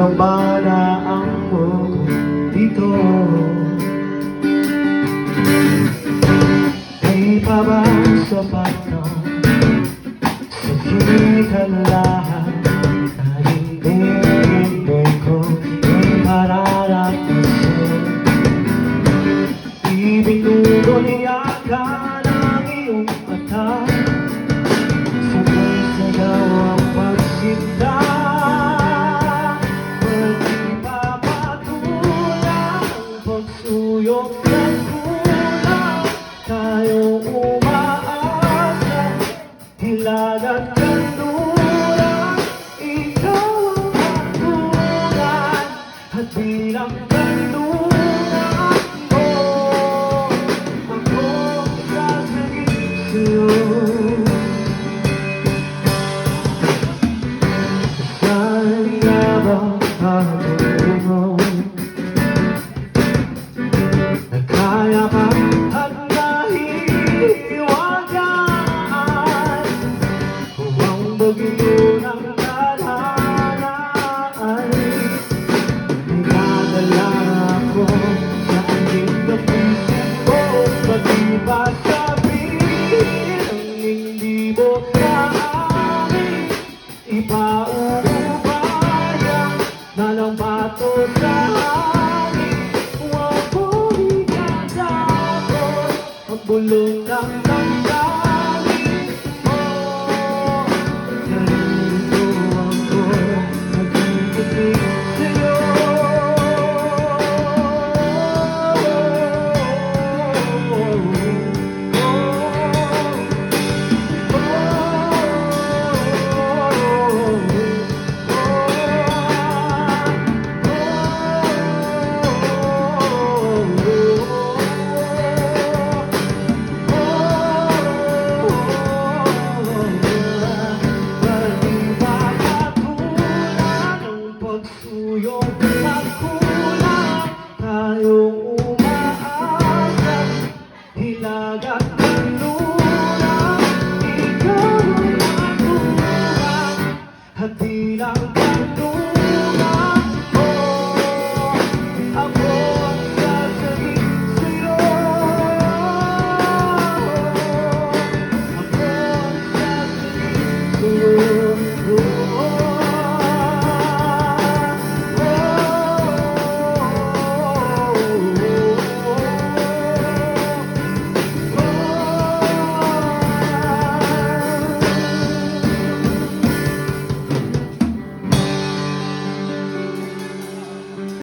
Nabanaan mo dito. Di pa ba sapat na sakitan lahat na hindi ko mararanasan? Ibinuno niya ka ng iyong mata, sabay sigaw ang pagsinta. Suyok ng kulang, tayo umaasa, hilag at kanluran, ikaw ang hatungan, at bilang kanluran mo, ako sasagip sa'yo. Saan nga ba patungo? Kaya pa at nahihiwagaan, huwag bagyo ng kalanaan. Nagdadala ako sa aking kapusin ko, pati ba sabihin ang hindi mo sa amin, ipaubaya na lang bato sa bulong ng damdamin mo. Nalilito ako, nag-ibig sa'yo. Suyok at kulang, tayong umaasa, hilag at kanluran, ikaw ang hatungan, at bilang